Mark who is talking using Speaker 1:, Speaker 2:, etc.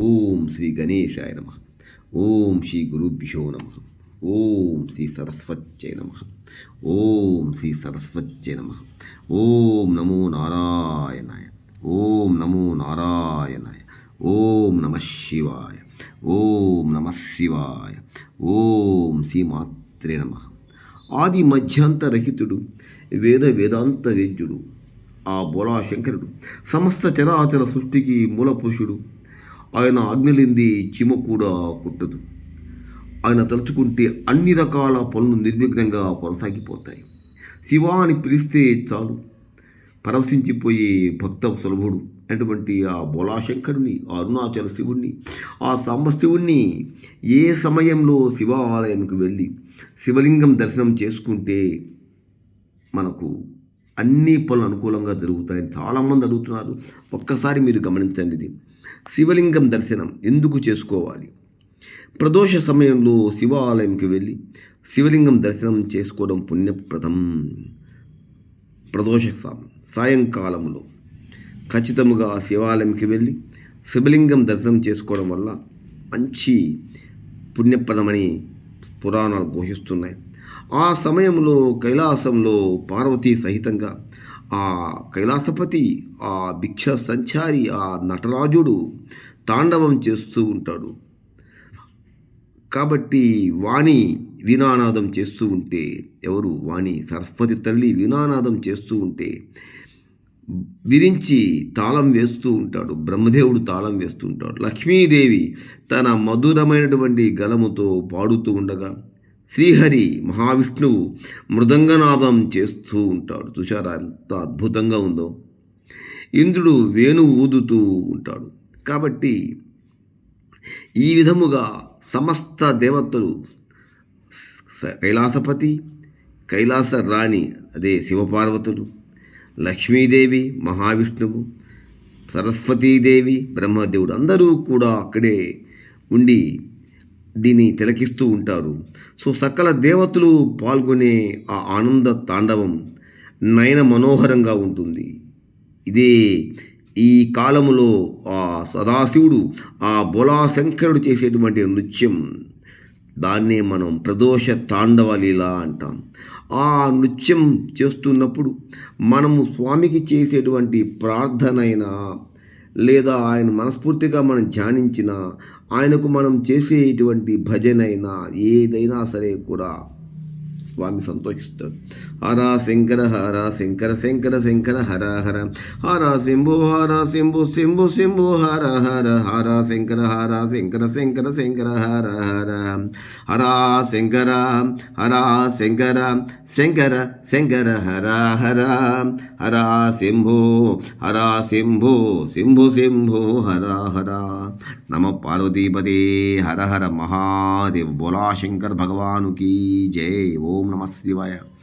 Speaker 1: ఓం శ్రీ గణేశాయ నమ. ఓం శ్రీ గురుభ్యో నమ. ఓం శ్రీ సరస్వత్యై నమ. ఓం శ్రీ సరస్వత్యై నమ. ఓం నమో నారాయణాయ. ఓం నమో నారాయణాయ. ఓం నమ శివాయ. ఓం నమ శివాయ. ఓం శ్రీ మాత్రే నమ. ఆది మధ్యాంతరహితుడు, వేదాంత వేద్యుడు ఆ బోళాశంకరుడు సమస్త చరాచర సృష్టికి మూలపురుషుడు. ఆయన ఆజ్ఞలింది చీమ కూడా కుట్టదు. ఆయన తలుచుకుంటే అన్ని రకాల పనులు నిర్విఘ్నంగా కొనసాగిపోతాయి. శివ అని పిలిస్తే చాలు పరవశించిపోయే భక్త సులభుడు అటువంటి ఆ బోళాశంకరుని, ఆ అరుణాచల శివుణ్ణి, ఆ సాంబశివుణ్ణి ఏ సమయంలో శివాలయంకు వెళ్ళి శివలింగం దర్శనం చేసుకుంటే మనకు అన్ని పనులు అనుకూలంగా జరుగుతాయని చాలామంది అడుగుతున్నారు. ఒక్కసారి మీరు గమనించండి. ఇది శివలింగం దర్శనం ఎందుకు చేసుకోవాలి? ప్రదోష సమయంలో శివాలయంకి వెళ్ళి శివలింగం దర్శనం చేసుకోవడం పుణ్యప్రదం. ప్రదోష సాయంకాలంలో ఖచ్చితంగా శివాలయంకి వెళ్ళి శివలింగం దర్శనం చేసుకోవడం వల్ల మంచి పుణ్యప్రదమని పురాణాలు ఘోషిస్తున్నాయి. ఆ సమయంలో కైలాసంలో పార్వతీ సహితంగా ఆ కైలాసపతి, ఆ భిక్ష సంచారి, ఆ నటరాజుడు తాండవం చేస్తూ ఉంటాడు. కాబట్టి వాణి వీణానాదం చేస్తూ ఉంటే, ఎవరు? వాణి సరస్వతి తల్లి వీణానాదం చేస్తూ ఉంటే విరించి తాళం వేస్తూ ఉంటాడు. బ్రహ్మదేవుడు తాళం వేస్తూ ఉంటాడు. లక్ష్మీదేవి తన మధురమైనటువంటి గలముతో పాడుతూ ఉండగా శ్రీహరి మహావిష్ణువు మృదంగనాదం చేస్తూ ఉంటాడు. చూశారా ఎంత అద్భుతంగా ఉందో? ఇంద్రుడు వేణువు ఊదుతూ ఉంటాడు. కాబట్టి ఈ విధముగా సమస్త దేవతలు, కైలాసపతి, కైలాస రాణి అదే శివపార్వతులు, లక్ష్మీదేవి, మహావిష్ణువు, సరస్వతీదేవి, బ్రహ్మదేవుడు అందరూ కూడా అక్కడే ఉండి దీన్ని తిలకిస్తూ ఉంటారు. సో సకల దేవతలు పాల్గొనే ఆ ఆనంద తాండవం నయన మనోహరంగా ఉంటుంది. ఇదే ఈ కాలములో ఆ సదాశివుడు, ఆ బోళాశంకరుడు చేసేటువంటి నృత్యం, దాన్నే మనం ప్రదోష తాండవ లీల అంటాం. ఆ నృత్యం చేస్తున్నప్పుడు మనము స్వామికి చేసేటువంటి ప్రార్థనైనా లేదా ఆయన మనస్ఫూర్తిగా మనం ధ్యానించిన, ఆయనకు మనం చేసేటువంటి భజనైనా ఏదైనా సరే కూడా స్వామి సంతోషిస్తాడు. హర శంకర హర శంకర శంకర శంకర హర హర హర శంభో శంభో శంభో హర హర హర శంకర శంకర శంకర హర హర హర శంకర శంకర శంకర హర హర హర శంభో శంభో హర హర. నమ పార్వతీపదే. హర హర మహాదేవ్. బోలా శంకర్ భగవాను కీ జై. ఓం నమ శివాయ.